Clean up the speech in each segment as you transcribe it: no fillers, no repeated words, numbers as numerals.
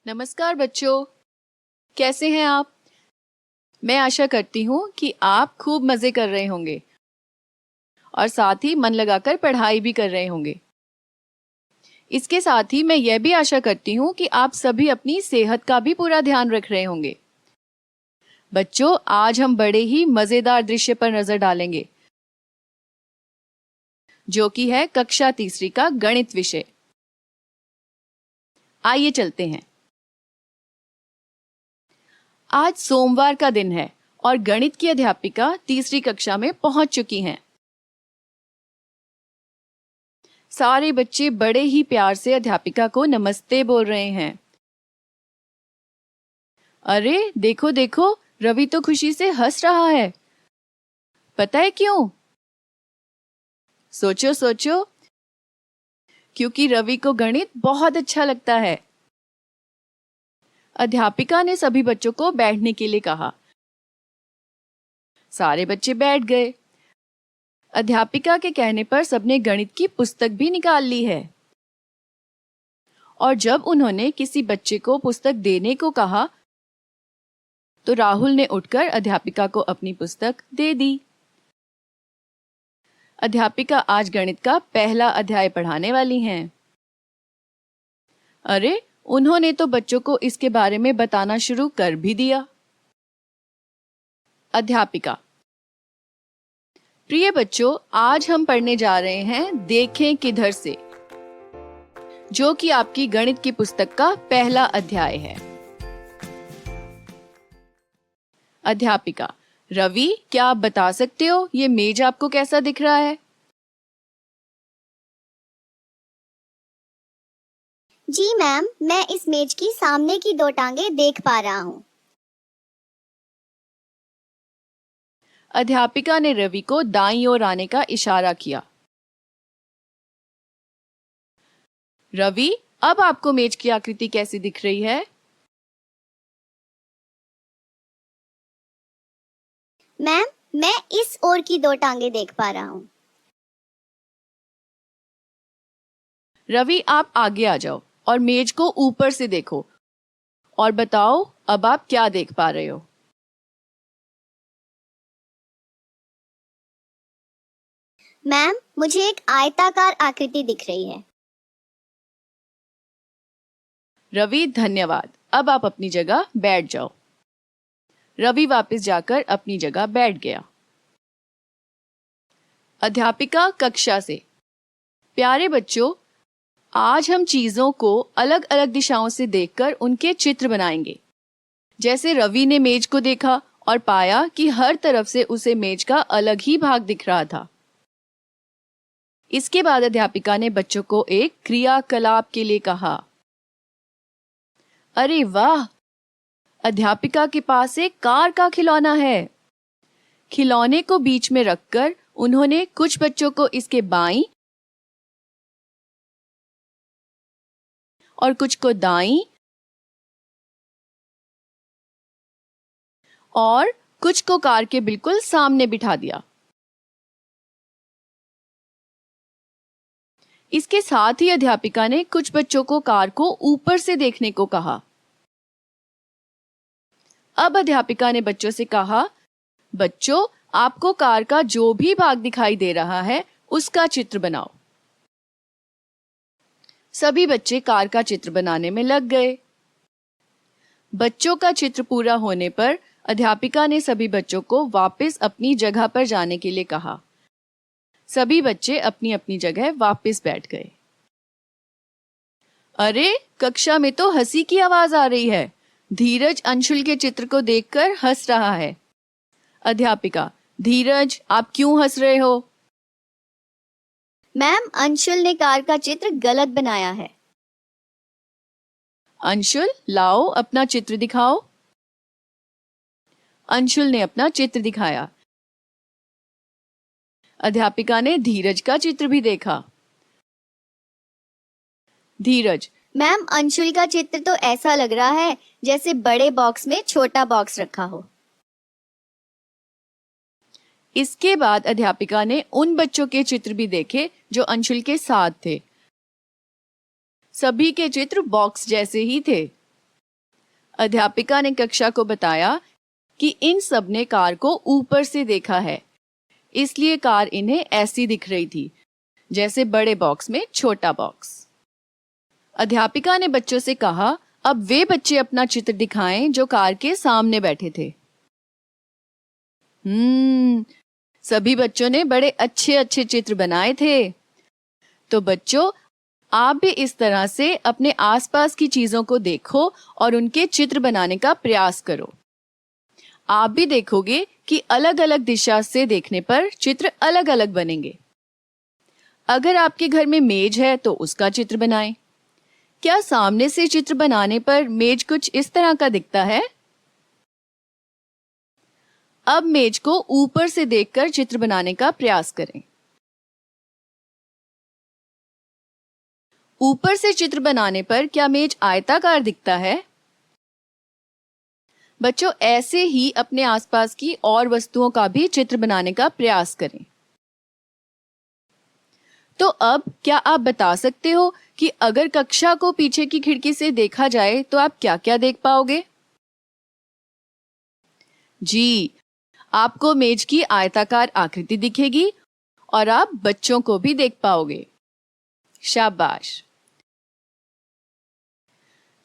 नमस्कार बच्चों, कैसे हैं आप? मैं आशा करती हूँ कि आप खूब मज़े कर रहे होंगे और साथ ही मन लगाकर पढ़ाई भी कर रहे होंगे। इसके साथ ही मैं यह भी आशा करती हूँ कि आप सभी अपनी सेहत का भी पूरा ध्यान रख रहे होंगे। बच्चों, आज हम बड़े ही मज़ेदार दृश्य पर नज़र डालेंगे, जो कि है कक्षा तीसरी का गणित विषय। आइए चलते हैं। आज सोमवार का दिन है और गणित की अध्यापिका तीसरी कक्षा में पहुंच चुकी हैं। सारे बच्चे बड़े ही प्यार से अध्यापिका को नमस्ते बोल रहे हैं। अरे देखो देखो, रवि तो खुशी से हंस रहा है। पता है क्यों? सोचो सोचो, क्योंकि रवि को गणित बहुत अच्छा लगता है। अध्यापिका ने सभी बच्चों को बैठने के लिए कहा। सारे बच्चे बैठ गए। अध्यापिका के कहने पर सबने गणित की पुस्तक भी निकाल ली है। और जब उन्होंने किसी बच्चे को पुस्तक देने को कहा, तो राहुल ने उठकर अध्यापिका को अपनी पुस्तक दे दी। अध्यापिका आज गणित का पहला अध्याय पढ़ाने वाली हैं। अरे, उन्होंने तो बच्चों को इसके बारे में बताना शुरू कर भी दिया। अध्यापिका: प्रिय बच्चों, आज हम पढ़ने जा रहे हैं देखें किधर से, जो कि आपकी गणित की पुस्तक का पहला अध्याय है। अध्यापिका: रवि, क्या आप बता सकते हो ये मेज आपको कैसा दिख रहा है? जी मैम, मैं इस मेज की सामने की दो टांगे देख पा रहा हूँ। अध्यापिका ने रवि को दाईं ओर आने का इशारा किया। रवि, अब आपको मेज की आकृति कैसी दिख रही है? मैम, मैं इस ओर की दो टांगे देख पा रहा हूँ। रवि, आप आगे आ जाओ और मेज को ऊपर से देखो और बताओ अब आप क्या देख पा रहे हो? मैम, मुझे एक आयताकार आकृति दिख रही है। रवि, धन्यवाद। अब आप अपनी जगह बैठ जाओ। रवि वापस जाकर अपनी जगह बैठ गया। अध्यापिका कक्षा से: प्यारे बच्चों, आज हम चीजों को अलग अलग दिशाओं से देखकर उनके चित्र बनाएंगे। जैसे रवि ने मेज को देखा और पाया कि हर तरफ से उसे मेज का अलग ही भाग दिख रहा था। इसके बाद अध्यापिका ने बच्चों को एक क्रियाकलाप के लिए कहा। अरे वाह! अध्यापिका के पास एक कार का खिलौना है। खिलौने को बीच में रखकर उन्होंने कुछ बच्चों को इसके बाईं और कुछ को दाईं और कुछ को कार के बिल्कुल सामने बिठा दिया। इसके साथ ही अध्यापिका ने कुछ बच्चों को कार को ऊपर से देखने को कहा। अब अध्यापिका ने बच्चों से कहा, बच्चों, आपको कार का जो भी भाग दिखाई दे रहा है उसका चित्र बनाओ। सभी बच्चे कार का चित्र बनाने में लग गए। बच्चों का चित्र पूरा होने पर अध्यापिका ने सभी बच्चों को वापस अपनी जगह पर जाने के लिए कहा। सभी बच्चे अपनी अपनी जगह वापस बैठ गए। अरे, कक्षा में तो हंसी की आवाज आ रही है। धीरज अंशुल के चित्र को देखकर हंस रहा है। अध्यापिका: धीरज, आप क्यों हंस रहे हो? मैम, अंशुल ने कार का चित्र गलत बनाया है। अंशुल, लाओ अपना चित्र दिखाओ। अंशुल ने अपना चित्र दिखाया। अध्यापिका ने धीरज का चित्र भी देखा। धीरज: मैम, अंशुल का चित्र तो ऐसा लग रहा है जैसे बड़े बॉक्स में छोटा बॉक्स रखा हो। इसके बाद अध्यापिका ने उन बच्चों के चित्र भी देखे जो अंशुल के साथ थे। सभी के चित्र बॉक्स जैसे ही थे। अध्यापिका ने कक्षा को बताया कि इन सब ने कार को ऊपर से देखा है, इसलिए कार इन्हें ऐसी दिख रही थी जैसे बड़े बॉक्स में छोटा बॉक्स। अध्यापिका ने बच्चों से कहा, अब वे बच्चे अपना चित्र दिखाएं जो कार के सामने बैठे थे। सभी बच्चों ने बड़े अच्छे अच्छे चित्र बनाए थे। तो बच्चों, आप भी इस तरह से अपने आसपास की चीजों को देखो और उनके चित्र बनाने का प्रयास करो। आप भी देखोगे कि अलग अलग दिशा से देखने पर चित्र अलग अलग बनेंगे। अगर आपके घर में मेज है तो उसका चित्र बनाएं। क्या सामने से चित्र बनाने पर मेज कुछ इस तरह का दिखता है? अब मेज को ऊपर से देखकर चित्र बनाने का प्रयास करें। ऊपर से चित्र बनाने पर क्या मेज आयताकार दिखता है? बच्चों, ऐसे ही अपने आसपास की और वस्तुओं का भी चित्र बनाने का प्रयास करें। तो अब क्या आप बता सकते हो कि अगर कक्षा को पीछे की खिड़की से देखा जाए तो आप क्या-क्या देख पाओगे? जी, आपको मेज की आयताकार आकृति दिखेगी और आप बच्चों को भी देख पाओगे। शाबाश।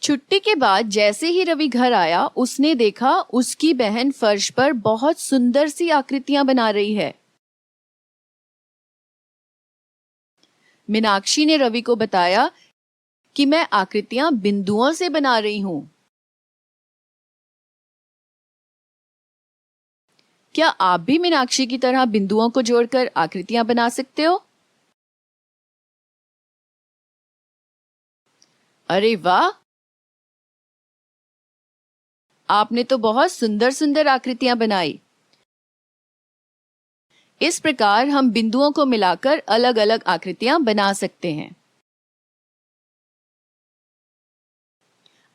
छुट्टी के बाद जैसे ही रवि घर आया, उसने देखा उसकी बहन फर्श पर बहुत सुंदर सी आकृतियां बना रही है। मीनाक्षी ने रवि को बताया कि मैं आकृतियां बिंदुओं से बना रही हूं। क्या आप भी मीनाक्षी की तरह बिंदुओं को जोड़कर आकृतियां बना सकते हो? अरे वाह, आपने तो बहुत सुंदर सुंदर आकृतियां बनाई। इस प्रकार हम बिंदुओं को मिलाकर अलग अलग आकृतियां बना सकते हैं।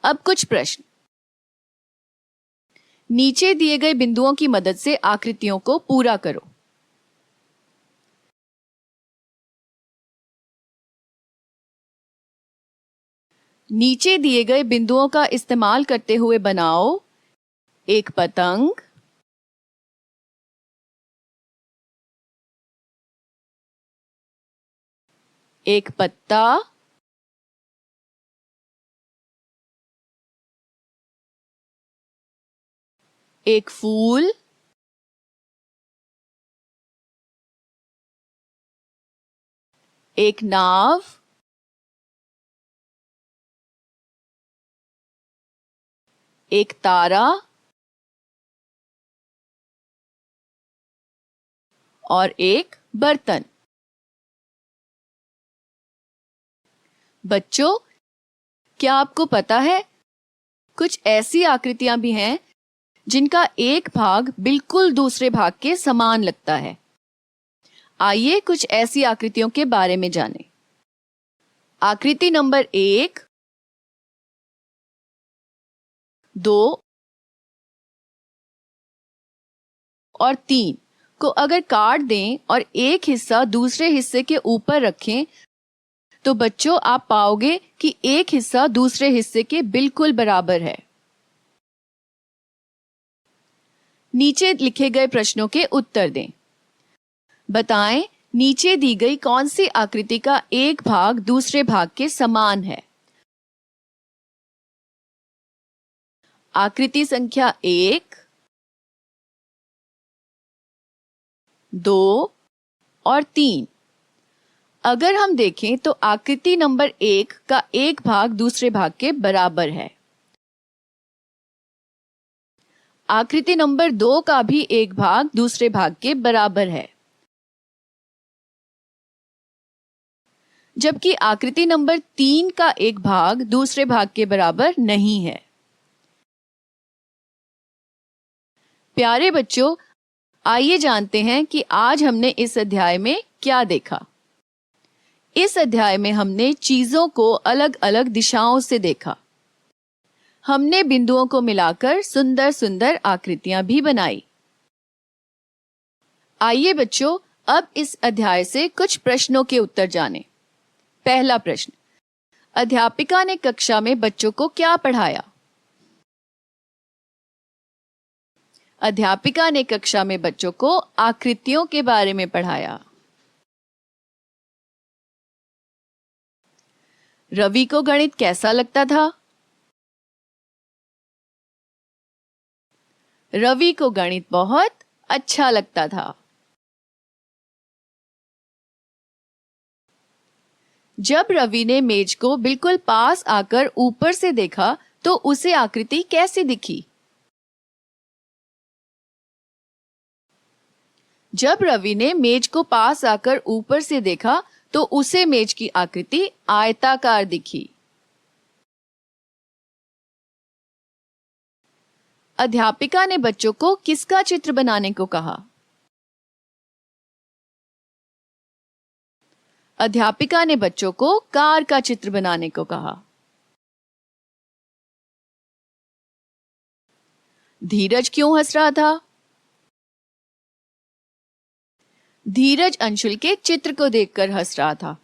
अब कुछ प्रश्न। नीचे दिए गए बिंदुओं की मदद से आकृतियों को पूरा करो। नीचे दिए गए बिंदुओं का इस्तेमाल करते हुए बनाओ एक पतंग, एक पत्ता, एक फूल, एक नाव, एक तारा और एक बर्तन। बच्चों, क्या आपको पता है कुछ ऐसी आकृतियां भी हैं जिनका एक भाग बिल्कुल दूसरे भाग के समान लगता है। आइए कुछ ऐसी आकृतियों के बारे में जानें। आकृति नंबर 1, 2 और 3 को अगर काट दें और एक हिस्सा दूसरे हिस्से के ऊपर रखें तो बच्चों आप पाओगे कि एक हिस्सा दूसरे हिस्से के बिल्कुल बराबर है। नीचे लिखे गए प्रश्नों के उत्तर दें। बताएं, नीचे दी गई कौन सी आकृति का एक भाग दूसरे भाग के समान है? आकृति संख्या 1, 2 और 3। अगर हम देखें तो आकृति नंबर 1 का एक भाग दूसरे भाग के बराबर है। आकृति नंबर 2 का भी एक भाग दूसरे भाग के बराबर है, जबकि आकृति नंबर 3 का एक भाग दूसरे भाग के बराबर नहीं है। प्यारे बच्चों, आइए जानते हैं कि आज हमने इस अध्याय में क्या देखा। इस अध्याय में हमने चीजों को अलग अलग दिशाओं से देखा। हमने बिंदुओं को मिलाकर सुंदर सुंदर आकृतियां भी बनाई। आइए बच्चों, अब इस अध्याय से कुछ प्रश्नों के उत्तर जानें। पहला प्रश्न, अध्यापिका ने कक्षा में बच्चों को क्या पढ़ाया? अध्यापिका ने कक्षा में बच्चों को आकृतियों के बारे में पढ़ाया। रवि को गणित कैसा लगता था? रवि को गणित बहुत अच्छा लगता था। जब रवि ने मेज को बिल्कुल पास आकर ऊपर से देखा तो उसे आकृति कैसी दिखी? जब रवि ने मेज को पास आकर ऊपर से देखा तो उसे मेज की आकृति आयताकार दिखी। अध्यापिका ने बच्चों को किसका चित्र बनाने को कहा? अध्यापिका ने बच्चों को कार का चित्र बनाने को कहा। धीरज क्यों हंस रहा था? धीरज अंशुल के चित्र को देखकर हंस रहा था।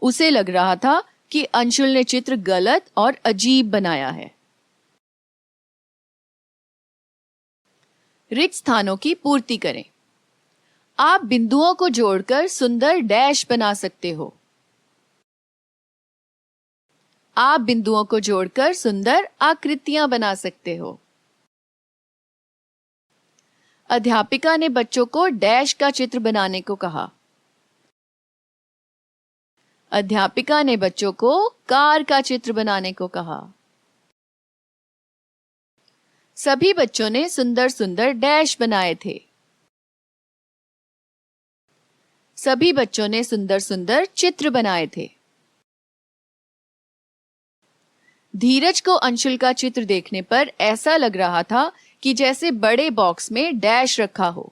उसे लग रहा था कि अंशुल ने चित्र गलत और अजीब बनाया है। रिक्त स्थानों की पूर्ति करें। आप बिंदुओं को जोड़कर सुंदर डैश बना सकते हो। आप बिंदुओं को जोड़कर सुंदर आकृतियां बना सकते हो। अध्यापिका ने बच्चों को डैश का चित्र बनाने को कहा। अध्यापिका ने बच्चों को कार का चित्र बनाने को कहा। सभी बच्चों ने सुंदर सुंदर डैश बनाए थे। सभी बच्चों ने सुंदर सुंदर चित्र बनाए थे। धीरज को अंशुल का चित्र देखने पर ऐसा लग रहा था कि जैसे बड़े बॉक्स में डैश रखा हो।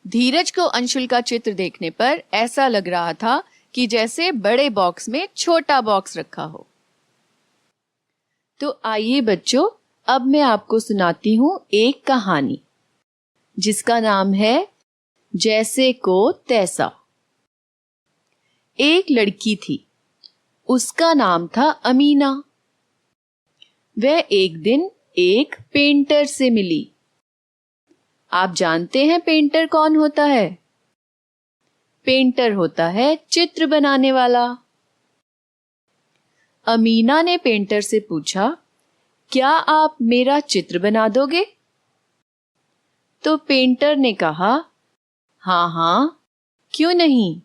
धीरज को अंशुल का चित्र देखने पर ऐसा लग रहा था कि जैसे बड़े बॉक्स में छोटा बॉक्स रखा हो। तो आइए बच्चों, अब मैं आपको सुनाती हूं एक कहानी जिसका नाम है जैसे को तैसा। एक लड़की थी, उसका नाम था अमीना। वह एक दिन एक पेंटर से मिली। आप जानते हैं पेंटर कौन होता है? पेंटर होता है चित्र बनाने वाला। अमीना ने पेंटर से पूछा, क्या आप मेरा चित्र बना दोगे? तो पेंटर ने कहा, हाँ हाँ, क्यों नहीं,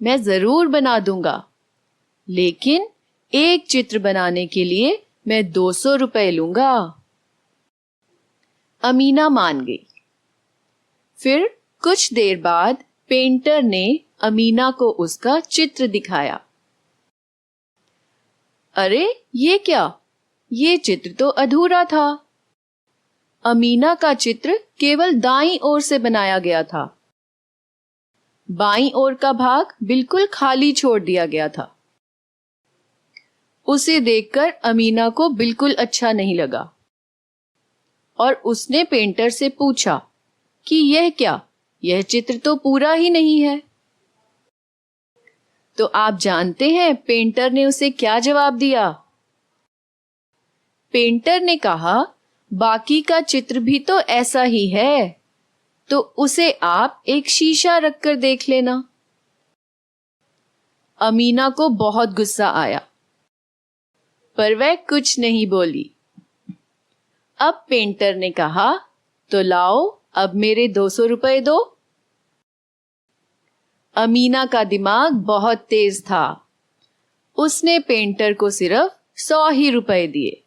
मैं जरूर बना दूंगा, लेकिन एक चित्र बनाने के लिए मैं 200 रुपए लूंगा। अमीना मान गई। फिर कुछ देर बाद पेंटर ने अमीना को उसका चित्र दिखाया। अरे ये क्या, ये चित्र तो अधूरा था। अमीना का चित्र केवल दाईं ओर से बनाया गया था। बाईं ओर का भाग बिल्कुल खाली छोड़ दिया गया था। उसे देखकर अमीना को बिल्कुल अच्छा नहीं लगा और उसने पेंटर से पूछा कि यह क्या, यह चित्र तो पूरा ही नहीं है। तो आप जानते हैं पेंटर ने उसे क्या जवाब दिया? पेंटर ने कहा, बाकी का चित्र भी तो ऐसा ही है, तो उसे आप एक शीशा रखकर देख लेना। अमीना को बहुत गुस्सा आया, पर वह कुछ नहीं बोली। अब पेंटर ने कहा, तो लाओ अब मेरे 200 रुपए दो। अमीना का दिमाग बहुत तेज था। उसने पेंटर को सिर्फ 100 ही रुपए दिए।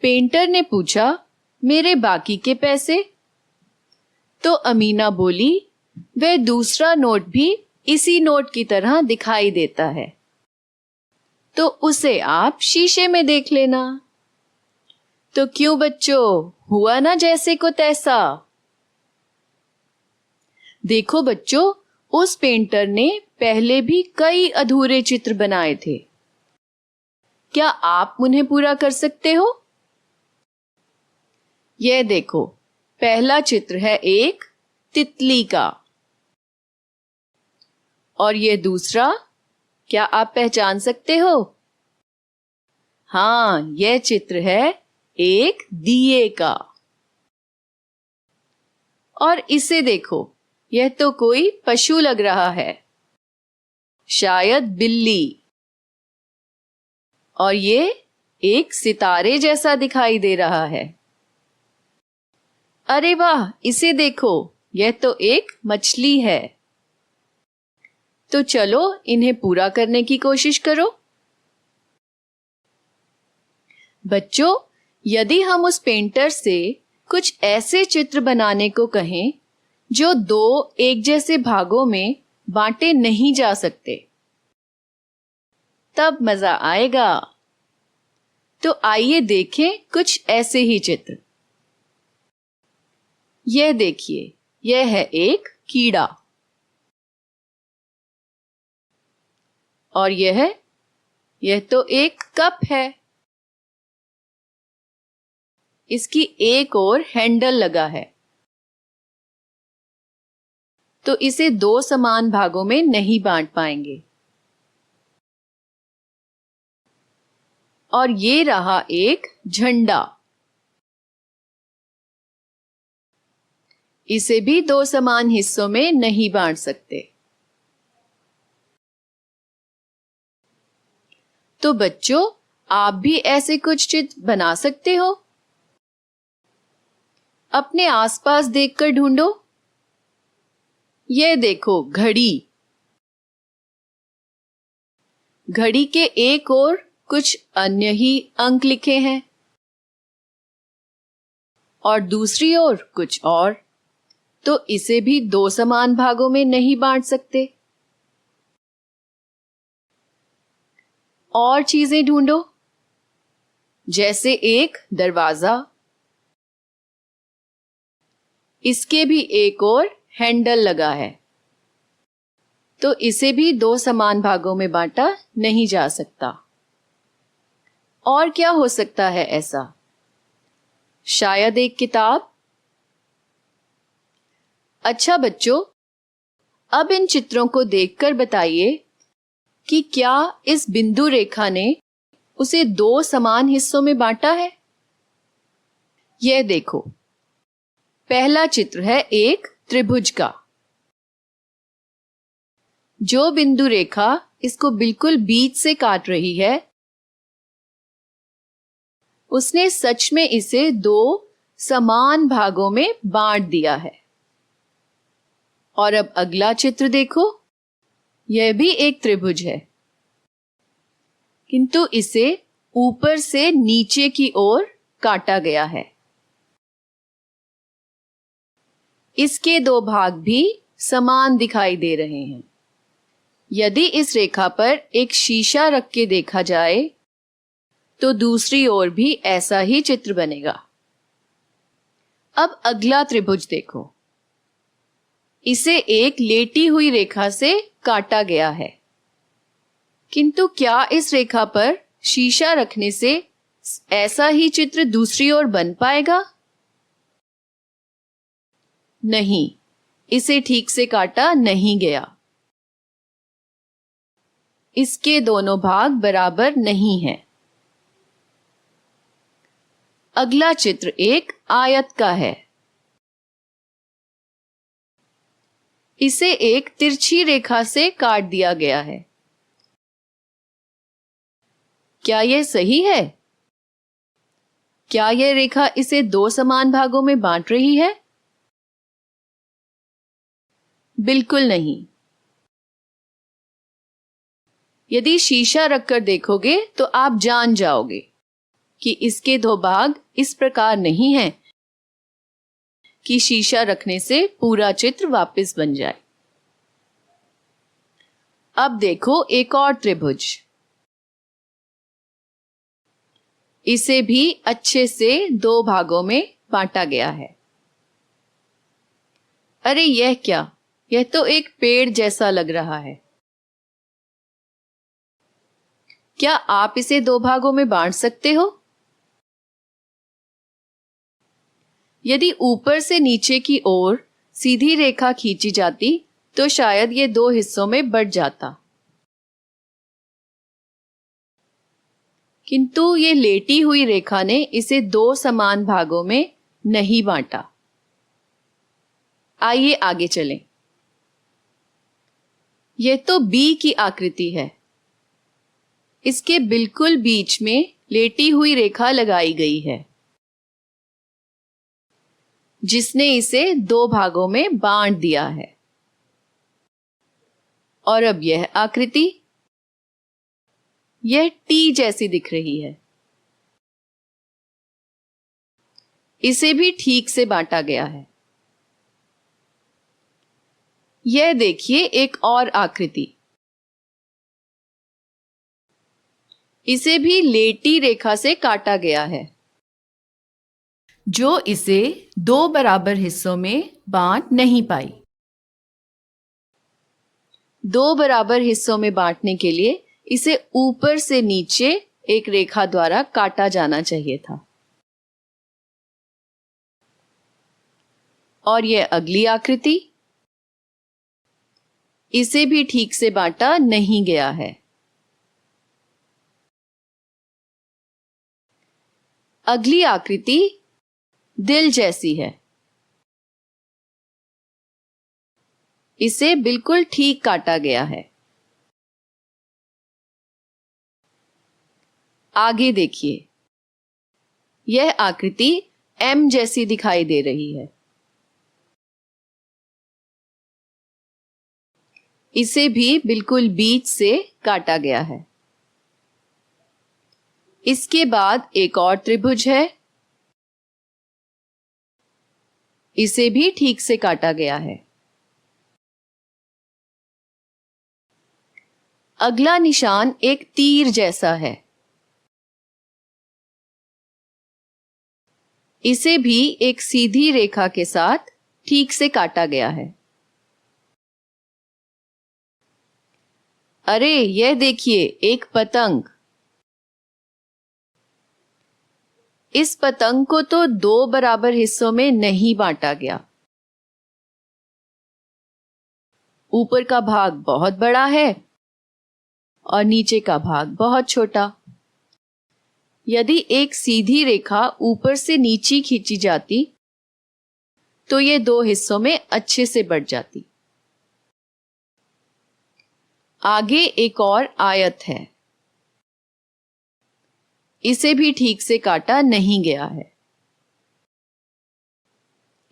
पेंटर ने पूछा, मेरे बाकी के पैसे? तो अमीना बोली, वह दूसरा नोट भी इसी नोट की तरह दिखाई देता है, तो उसे आप शीशे में देख लेना। तो क्यों बच्चों, हुआ ना जैसे को तैसा। देखो बच्चों, उस पेंटर ने पहले भी कई अधूरे चित्र बनाए थे। क्या आप उन्हें पूरा कर सकते हो? यह देखो, पहला चित्र है एक तितली का, और यह दूसरा, क्या आप पहचान सकते हो? हाँ, यह चित्र है एक दिए का। और इसे देखो, यह तो कोई पशु लग रहा है, शायद बिल्ली। और ये एक सितारे जैसा दिखाई दे रहा है। अरे वाह, इसे देखो, यह तो एक मछली है। तो चलो इन्हें पूरा करने की कोशिश करो। बच्चों, यदि हम उस पेंटर से कुछ ऐसे चित्र बनाने को कहें जो दो एक जैसे भागों में बांटे नहीं जा सकते, तब मजा आएगा। तो आइए देखें कुछ ऐसे ही चित्र। यह देखिए, यह है एक कीड़ा। और यह तो एक कप है। इसकी एक ओर हैंडल लगा है, तो इसे दो समान भागों में नहीं बांट पाएंगे। और ये रहा एक झंडा। इसे भी दो समान हिस्सों में नहीं बांट सकते। तो बच्चों, आप भी ऐसे कुछ चित्र बना सकते हो। अपने आसपास देखकर ढूंढो। यह देखो, घड़ी। घड़ी के एक ओर कुछ अन्य ही अंक लिखे हैं और दूसरी ओर कुछ और, तो इसे भी दो समान भागों में नहीं बांट सकते। और चीजें ढूंढो, जैसे एक दरवाजा। इसके भी एक ओर हैंडल लगा है, तो इसे भी दो समान भागों में बांटा नहीं जा सकता। और क्या हो सकता है ऐसा? शायद एक किताब। अच्छा बच्चों, अब इन चित्रों को देखकर बताइए कि क्या इस बिंदु रेखा ने उसे दो समान हिस्सों में बांटा है? यह देखो, पहला चित्र है एक त्रिभुज का। जो बिंदु रेखा इसको बिल्कुल बीच से काट रही है, उसने सच में इसे दो समान भागों में बांट दिया है। और अब अगला चित्र देखो, यह भी एक त्रिभुज है, किंतु इसे ऊपर से नीचे की ओर काटा गया है। इसके दो भाग भी समान दिखाई दे रहे हैं। यदि इस रेखा पर एक शीशा रख के देखा जाए, तो दूसरी ओर भी ऐसा ही चित्र बनेगा। अब अगला त्रिभुज देखो, इसे एक लेटी हुई रेखा से काटा गया है, किंतु क्या इस रेखा पर शीशा रखने से ऐसा ही चित्र दूसरी ओर बन पाएगा? नहीं, इसे ठीक से काटा नहीं गया। इसके दोनों भाग बराबर नहीं हैं। अगला चित्र एक आयत का है। इसे एक तिरछी रेखा से काट दिया गया है। क्या यह सही है? क्या यह रेखा इसे दो समान भागों में बांट रही है? बिल्कुल नहीं। यदि शीशा रखकर देखोगे तो आप जान जाओगे कि इसके दो भाग इस प्रकार नहीं हैं कि शीशा रखने से पूरा चित्र वापस बन जाए। अब देखो एक और त्रिभुज। इसे भी अच्छे से दो भागों में बांटा गया है। अरे यह क्या? यह तो एक पेड़ जैसा लग रहा है। क्या आप इसे दो भागों में बांट सकते हो? यदि ऊपर से नीचे की ओर सीधी रेखा खींची जाती तो शायद ये दो हिस्सों में बंट जाता। किंतु ये लेटी हुई रेखा ने इसे दो समान भागों में नहीं बांटा। आइए आगे चलें। यह तो बी की आकृति है। इसके बिल्कुल बीच में लेटी हुई रेखा लगाई गई है, जिसने इसे दो भागों में बांट दिया है। और अब यह आकृति, यह टी जैसी दिख रही है। इसे भी ठीक से बांटा गया है। यह देखिए एक और आकृति। इसे भी लेटी रेखा से काटा गया है, जो इसे दो बराबर हिस्सों में बांट नहीं पाई। दो बराबर हिस्सों में बांटने के लिए इसे ऊपर से नीचे एक रेखा द्वारा काटा जाना चाहिए था। और यह अगली आकृति, इसे भी ठीक से बांटा नहीं गया है। अगली आकृति दिल जैसी है। इसे बिल्कुल ठीक काटा गया है। आगे देखिए, यह आकृति एम जैसी दिखाई दे रही है। इसे भी बिल्कुल बीच से काटा गया है। इसके बाद एक और त्रिभुज है। इसे भी ठीक से काटा गया है। अगला निशान एक तीर जैसा है। इसे भी एक सीधी रेखा के साथ ठीक से काटा गया है। अरे यह देखिए, एक पतंग। इस पतंग को तो दो बराबर हिस्सों में नहीं बांटा गया। ऊपर का भाग बहुत बड़ा है और नीचे का भाग बहुत छोटा। यदि एक सीधी रेखा ऊपर से नीचे खींची जाती तो ये दो हिस्सों में अच्छे से बट जाती। आगे एक और आयत है। इसे भी ठीक से काटा नहीं गया है।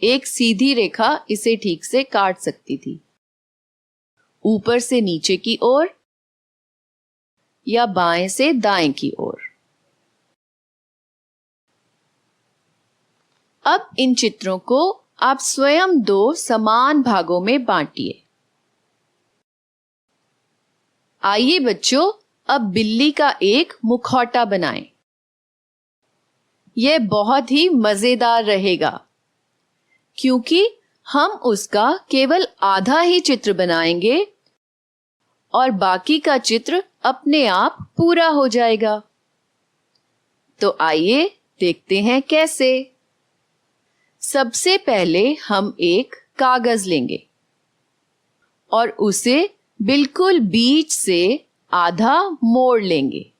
एक सीधी रेखा इसे ठीक से काट सकती थी, ऊपर से नीचे की ओर या बाएं से दाएं की ओर। अब इन चित्रों को आप स्वयं दो समान भागों में बांटिए। आइए बच्चों, अब बिल्ली का एक मुखौटा बनाएं। यह बहुत ही मजेदार रहेगा, क्योंकि हम उसका केवल आधा ही चित्र बनाएंगे और बाकी का चित्र अपने आप पूरा हो जाएगा। तो आइए देखते हैं कैसे। सबसे पहले हम एक कागज लेंगे और उसे बिल्कुल बीच से आधा मोड़ लेंगे।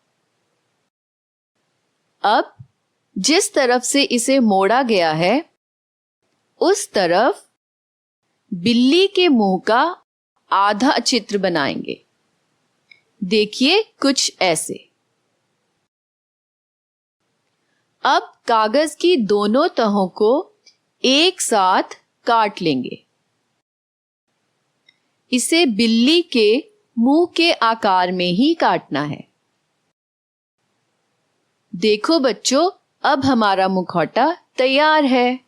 अब जिस तरफ से इसे मोड़ा गया है, उस तरफ बिल्ली के मुंह का आधा चित्र बनाएंगे। देखिए कुछ ऐसे। अब कागज की दोनों तहों को एक साथ काट लेंगे। इसे बिल्ली के मुंह के आकार में ही काटना है। देखो बच्चों, अब हमारा मुखौटा तैयार है।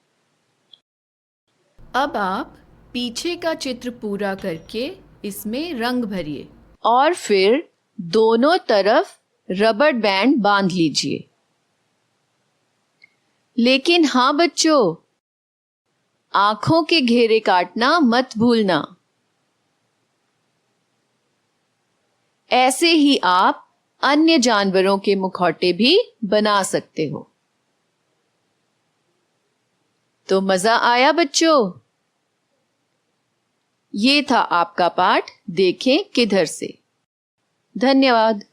अब आप पीछे का चित्र पूरा करके इसमें रंग भरिए और फिर दोनों तरफ रबर बैंड बांध लीजिए। लेकिन हाँ बच्चों, आंखों के घेरे काटना मत भूलना। ऐसे ही आप अन्य जानवरों के मुखौटे भी बना सकते हो। तो मजा आया बच्चों? ये था आपका पाठ देखें किधर से। धन्यवाद।